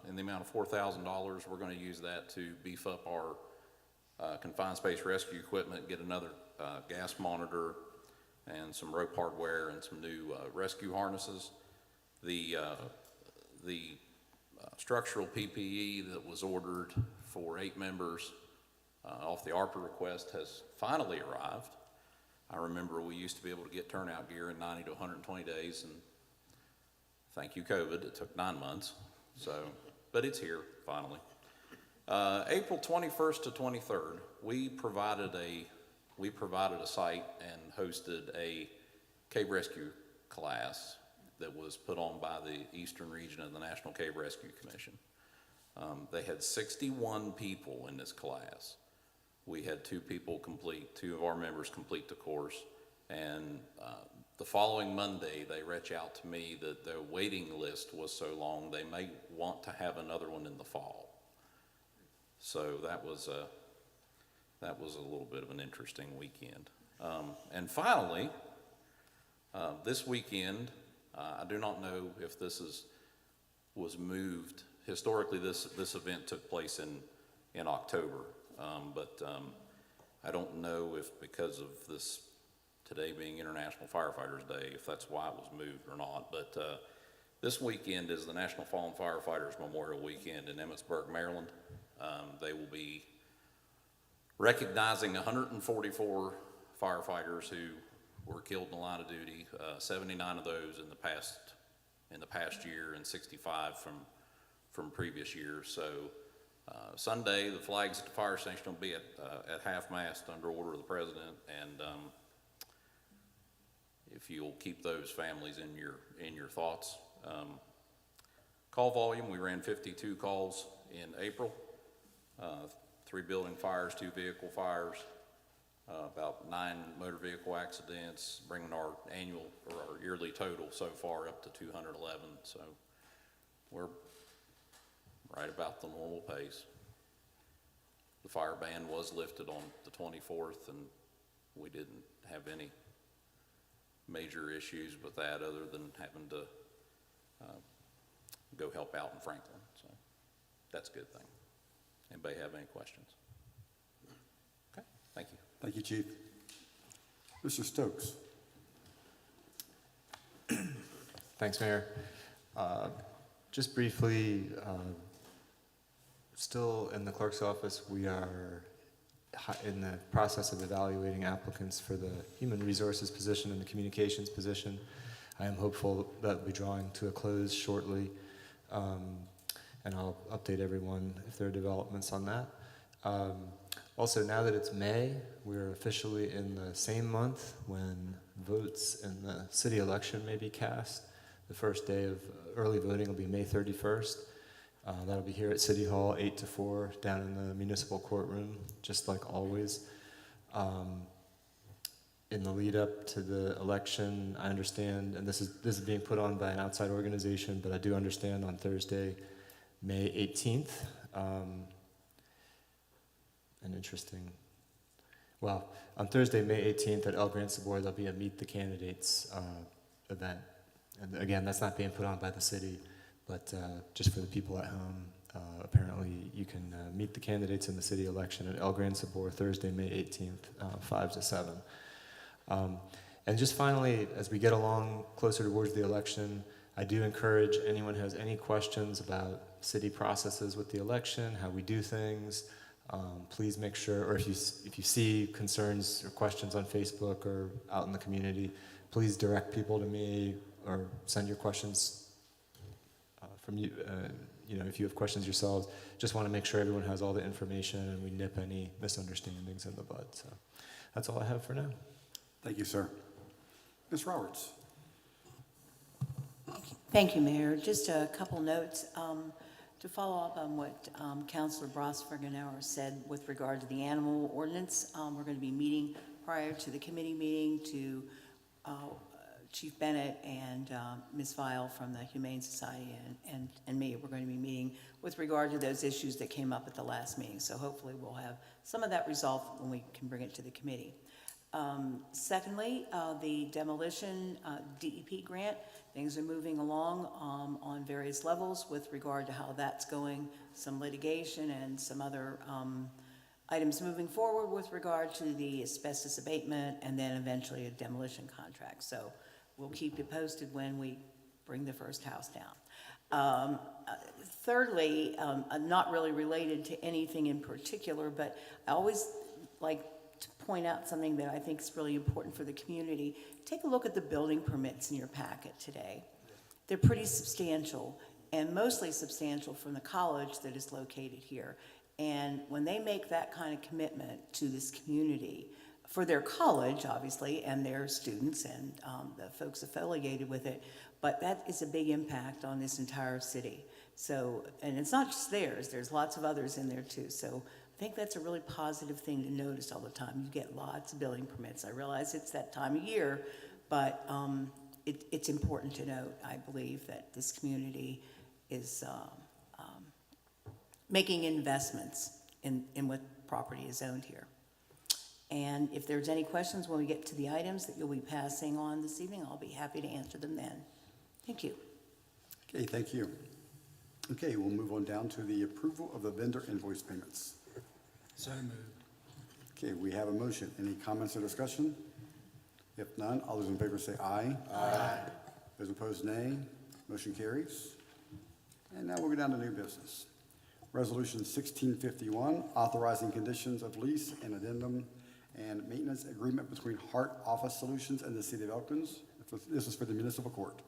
Speaker 18: in the amount of $4,000. We're going to use that to beef up our confined space rescue equipment, get another gas monitor and some rope hardware and some new rescue harnesses. The structural PPE that was ordered for 8 members off the ARPA request has finally arrived. I remember we used to be able to get turnout gear in 90 to 120 days, and thank you, COVID, it took 9 months. So, but it's here finally. April 21st to 23rd, we provided a site and hosted a cave rescue class that was put on by the Eastern Region of the National Cave Rescue Commission. They had 61 people in this class. We had 2 of our members complete the course, and the following Monday, they reached out to me that their waiting list was so long, they may want to have another one in the fall. So that was a little bit of an interesting weekend. And finally, this weekend, I do not know if this was moved. Historically, this event took place in October, but I don't know if because of this today being International Firefighters Day, if that's why it was moved or not. But this weekend is the National Fallen Firefighters Memorial Weekend in Emmitsburg, Maryland. They will be recognizing 144 firefighters who were killed in the line of duty, 79 of those in the past year, and 65 from previous years. So Sunday, the flags at the fire station will be at half-mast under order of the president, and if you'll keep those families in your thoughts. Call volume, we ran 52 calls in April, 3 building fires, 2 vehicle fires, about 9 motor vehicle accidents, bringing our annual or our yearly total so far up to 211. So we're right about the normal pace. The fire ban was lifted on the 24th, and we didn't have any major issues with that other than having to go help out in Franklin. So that's a good thing. Anybody have any questions? Okay, thank you.
Speaker 2: Thank you, Chief. Mr. Stokes.
Speaker 1: Thanks, Mayor. Just briefly, still in the clerk's office, we are in the process of evaluating applicants for the human resources position and the communications position. I am hopeful that we'll be drawing to a close shortly, and I'll update everyone if there are developments on that. Also, now that it's May, we're officially in the same month when votes in the city election may be cast. The first day of early voting will be May 31st. That'll be here at City Hall, 8 to 4, down in the municipal courtroom, just like always. In the lead up to the election, I understand, and this is being put on by an outside organization, but I do understand on Thursday, May 18th, on Thursday, May 18th at El Gran Sabor, there'll be a Meet the Candidates event. And again, that's not being put on by the city, but just for the people at home, apparently you can meet the candidates in the city election at El Gran Sabor, Thursday, May 18th, 5 to 7. And just finally, as we get along closer towards the election, I do encourage anyone who has any questions about city processes with the election, how we do things, please make sure, or if you see concerns or questions on Facebook or out in the community, please direct people to me or send your questions from you. If you have questions yourselves, just want to make sure everyone has all the information and we nip any misunderstandings in the bud. So that's all I have for now.
Speaker 2: Thank you, sir. Ms. Roberts.
Speaker 8: Thank you, Mayor. Just a couple notes. To follow up on what Councilor Brosfergenauer said with regard to the animal ordinance, we're going to be meeting prior to the committee meeting to Chief Bennett and Ms. Vile from the Humane Society and me. We're going to be meeting with regard to those issues that came up at the last meeting. So hopefully we'll have some of that resolved when we can bring it to the committee. Secondly, the demolition DEP grant, things are moving along on various levels with regard to how that's going, some litigation and some other items moving forward with regard to the asbestos abatement and then eventually a demolition contract. So we'll keep you posted when we bring the first house down. Thirdly, not really related to anything in particular, but I always like to point out something that I think is really important for the community. Take a look at the building permits in your packet today. They're pretty substantial, and mostly substantial from the college that is located here. And when they make that kind of commitment to this community, for their college, obviously, and their students and the folks affiliated with it, but that is a big impact on this entire city. So, and it's not just theirs, there's lots of others in there too. So I think that's a really positive thing to notice all the time. You get lots of building permits. I realize it's that time of year, but it's important to note, I believe, that this community is making investments in what property is owned here. And if there's any questions when we get to the items that you'll be passing on this evening, I'll be happy to answer them then. Thank you.
Speaker 2: Okay, thank you. Okay, we'll move on down to the approval of the vendor invoice payments.
Speaker 10: So moved.
Speaker 2: Okay, we have a motion. Any comments or discussion? If none, all those in favor say aye. Aye. Those opposed, nay. Motion carries. And now we'll go down to new business. Resolution 1651, authorizing conditions of lease and addendum and maintenance agreement between Hart Office Solutions and the City of Elkins. This is for the municipal court.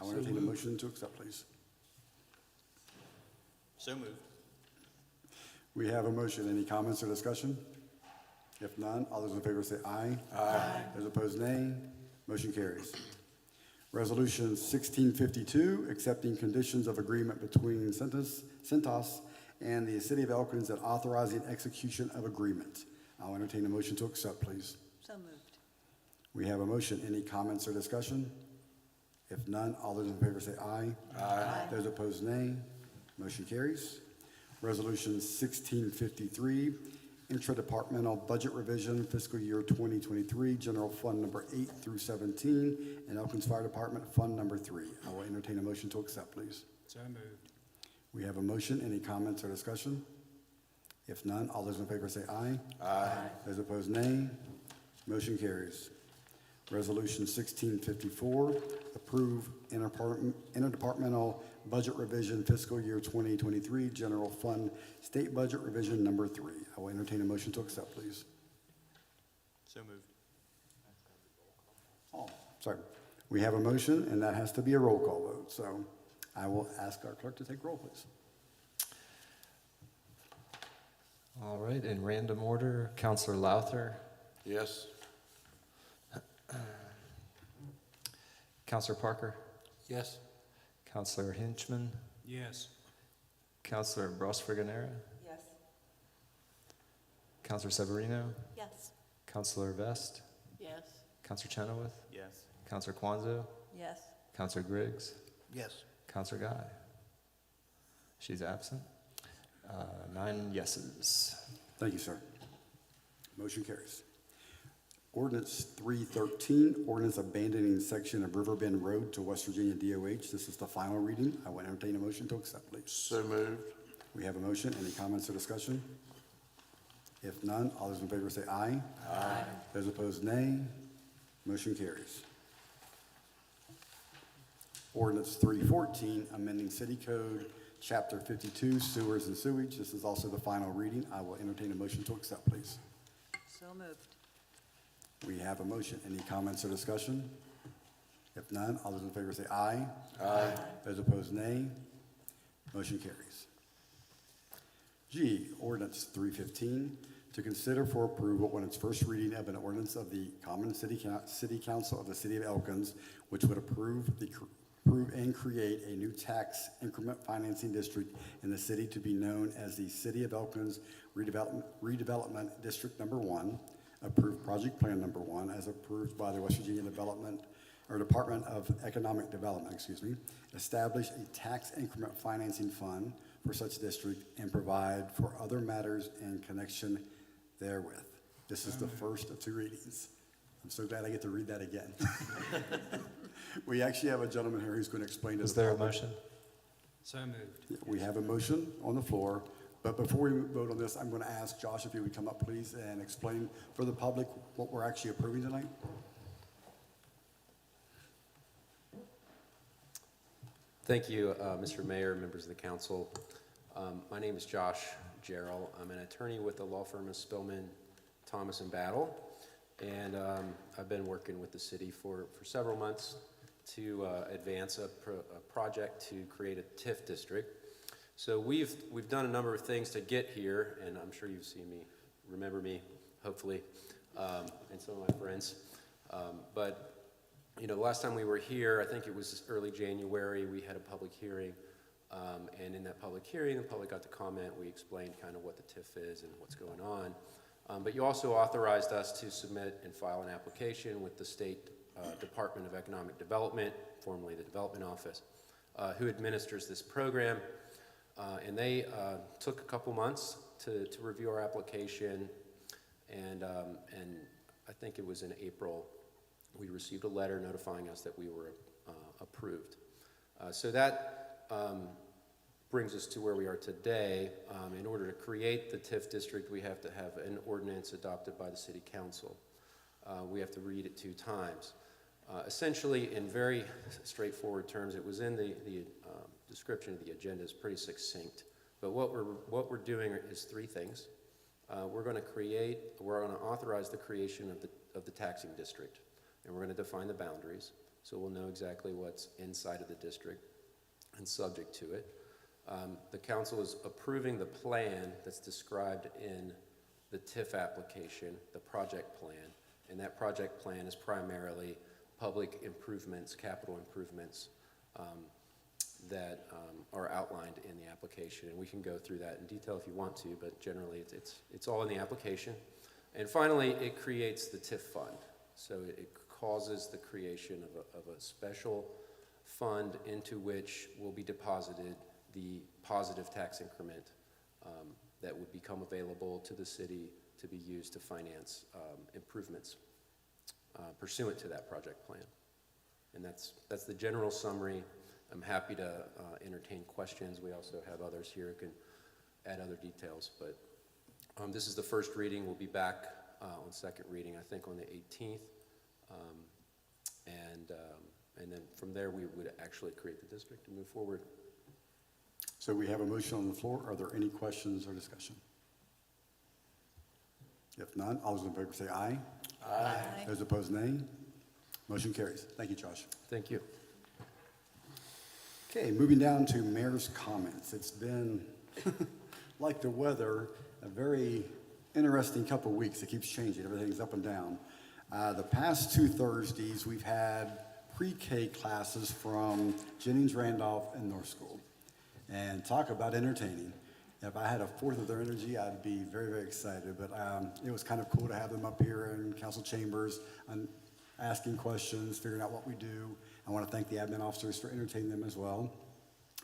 Speaker 2: I want to take a motion to accept, please.
Speaker 9: So moved.
Speaker 2: We have a motion. Any comments or discussion? If none, all those in favor say aye. Aye. Those opposed, nay. Motion carries. Resolution 1652, accepting conditions of agreement between Centos and the City of Elkins and authorizing execution of agreement. I'll entertain a motion to accept, please.
Speaker 8: So moved.
Speaker 2: We have a motion. Any comments or discussion? If none, all those in favor say aye.
Speaker 8: Aye.
Speaker 2: Those opposed, nay. Motion carries. Resolution 1653, intradepartmental budget revision, fiscal year 2023, general fund number 8 through 17, and Elkins Fire Department, fund number 3. I will entertain a motion to accept, please.
Speaker 10: So moved.
Speaker 2: We have a motion. Any comments or discussion? If none, all those in favor say aye. Aye. Those opposed, nay. Motion carries. Resolution 1654, approve interdepartmental budget revision, fiscal year 2023, general fund, state budget revision number 3. I will entertain a motion to accept, please.
Speaker 9: So moved.
Speaker 2: Oh, sorry. We have a motion, and that has to be a roll call vote. So I will ask our clerk to take roll, please.
Speaker 1: All right, in random order, Counselor Lowther,
Speaker 11: Yes.
Speaker 1: Counselor Parker,
Speaker 13: Yes.
Speaker 1: Counselor Hinchman,
Speaker 10: Yes.
Speaker 1: Counselor Brosfreganera,
Speaker 3: Yes.
Speaker 1: Counselor Severino,
Speaker 8: Yes.
Speaker 1: Counselor Vest,
Speaker 12: Yes.
Speaker 1: Counselor Chenoweth,
Speaker 9: Yes.
Speaker 1: Counselor Kwanzaa,
Speaker 8: Yes.
Speaker 1: Counselor Griggs,
Speaker 7: Yes.
Speaker 1: Counselor Guy. She's absent. 9 yeses.
Speaker 2: Thank you, sir. Motion carries. Ordinance 313, ordinance abandoning section of Riverbend Road to West Virginia DOH. This is the final reading. I will entertain a motion to accept, please.
Speaker 11: So moved.
Speaker 2: We have a motion. Any comments or discussion? If none, all those in favor say aye. Aye. Those opposed, nay. Motion carries. Ordinance 314, amending City Code, Chapter 52, Sewers and Sewage. This is also the final reading. I will entertain a motion to accept, please.
Speaker 8: So moved.
Speaker 2: We have a motion. Any comments or discussion? If none, all those in favor say aye.
Speaker 11: Aye.
Speaker 2: Those opposed, nay. Motion carries. G, ordinance 315, to consider for approval on its first reading of an ordinance of the Common City Council of the City of Elkins, which would approve and create a new tax increment financing district in the city to be known as the City of Elkins Redevelopment District Number 1, approve project plan number 1 as approved by the West Virginia Department of Economic Development, establish a tax increment financing fund for such district and provide for other matters in connection therewith. This is the first of 2 readings. I'm so glad I get to read that again. We actually have a gentleman here who's going to explain to
Speaker 1: Is
Speaker 2: the
Speaker 1: there a
Speaker 2: public.
Speaker 1: motion?
Speaker 10: So moved.
Speaker 2: We have a motion on the floor, but before we vote on this, I'm going to ask Josh if he would come up, please, and explain for the public what we're actually approving tonight.
Speaker 19: Thank you, Mr. Mayor, members of the council. My name is Josh Jarrell. I'm an attorney with the law firm of Spillman, Thomas & Battle, and I've been working with the city for several months to advance a project to create a TIF district. So we've done a number of things to get here, and I'm sure you've seen me, remember me, hopefully, and some of my friends. But you know, the last time we were here, I think it was early January, we had a public hearing, and in that public hearing, the public got to comment. We explained kind of what the TIF is and what's going on. But you also authorized us to submit and file an application with the State Department of Economic Development, formerly the Development Office, who administers this program. And they took a couple months to review our application, and I think it was in April, we received a letter notifying us that we were approved. So that brings us to where we are today. In order to create the TIF district, we have to have an ordinance adopted by the City Council. We have to read it 2 times. Essentially, in very straightforward terms, it was in the description of the agenda, is pretty succinct. But what we're doing is 3 things. We're going to authorize the creation of the taxing district, and we're going to define the boundaries, so we'll know exactly what's inside of the district and subject to it. The council is approving the plan that's described in the TIF application, the project plan, and that project plan is primarily public improvements, capital improvements that are outlined in the application. And we can go through that in detail if you want to, but generally it's all in the application. And finally, it creates the TIF fund. So it causes the creation of a special fund into which will be deposited the positive tax increment that would become available to the city to be used to finance improvements pursuant to that project plan. And that's the general summary. I'm happy to entertain questions. We also have others here who can add other details, but this is the first reading. We'll be back on second reading, I think, on the 18th. And then from there, we would actually create the district and move forward.
Speaker 2: So we have a motion on the floor. Are there any questions or discussion? If none, all those in favor say aye. Aye. Those opposed, nay. Motion carries. Thank you, Josh.
Speaker 19: Thank you.
Speaker 2: Okay, moving down to mayor's comments. It's been, like the weather, a very interesting couple of weeks. It keeps changing. Everything's up and down. The past 2 Thursdays, we've had pre-K classes from Jennings Randolph and North School. And talk about entertaining. If I had a fourth of their energy, I'd be very, very excited. But it was kind of cool to have them up here in council chambers and asking questions, figuring out what we do. I want to thank the admin officers for entertaining them as well.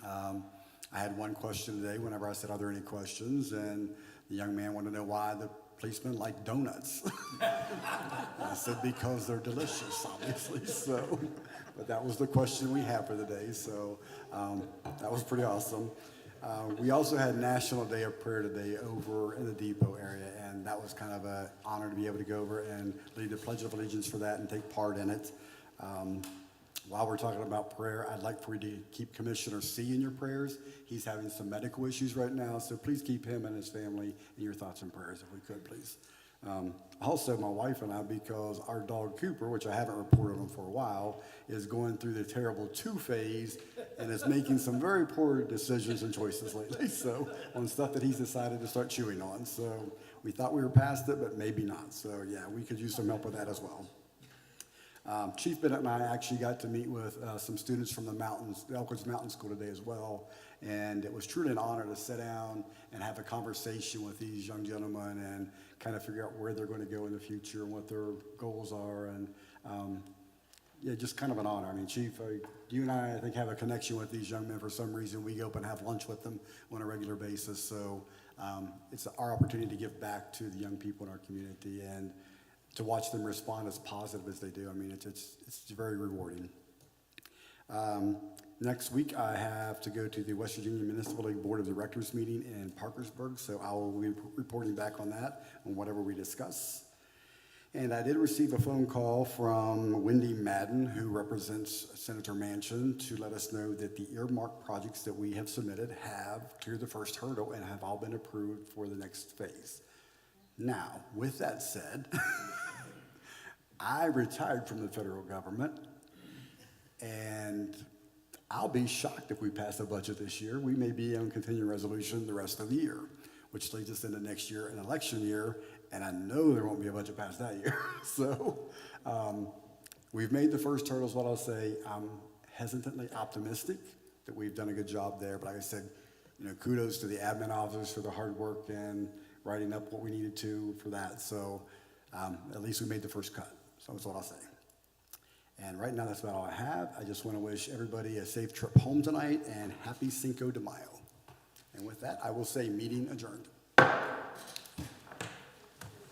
Speaker 2: I had one question today whenever I said, are there any questions? And the young man wanted to know why the policemen like donuts. I said, because they're delicious, obviously. So, but that was the question we had for the day. So that was pretty awesome. We also had National Day of Prayer today over in the Depot area, and that was kind of an honor to be able to go over and lead the Pledge of Allegiance for that and take part in it. While we're talking about prayer, I'd like for you to keep Commissioner C in your prayers. He's having some medical issues right now, so please keep him and his family in your thoughts and prayers, if we could, please. Also, my wife and I, because our dog Cooper, which I haven't reported on for a while, is going through the terrible 2 phase and is making some very poor decisions and choices lately, so on stuff that he's decided to start chewing on. So we thought we were past it, but maybe not. So yeah, we could use some help with that as well. Chief Bennett and I actually got to meet with some students from the Elkins Mountain School today as well, and it was truly an honor to sit down and have a conversation with these young gentlemen and kind of figure out where they're going to go in the future and what their goals are, and yeah, just kind of an honor. I mean, Chief, you and I think, have a connection with these young men for some reason. We go up and have lunch with them on a regular basis, so it's our opportunity to give back to the young people in our community and to watch them respond as positive as they do. I mean, it's very rewarding. Next week, I have to go to the West Virginia Municipal League Board of Directors meeting in Parkersburg, so I will be reporting back on that, on whatever we discuss. And I did receive a phone call from Wendy Madden, who represents Senator Manchin, to let us know that the earmark projects that we have submitted have cleared the first hurdle and have all been approved for the next phase. Now, with that said, I retired from the federal government, and I'll be shocked if we pass a budget this year. We may be on continuing resolution the rest of the year, which leads us into next year, an election year, and I know there won't be a budget passed that year. So we've made the first hurdles, what I'll say. I'm hesitantly optimistic that we've done a good job there, but like I said, kudos to the admin officers for the hard work and writing up what we needed to for that. So at least we made the first cut. So that's what I'll say. And right now, that's about all I have. I just want to wish everybody a safe trip home tonight and happy Cinco de Mayo. And with that, I will say meeting adjourned.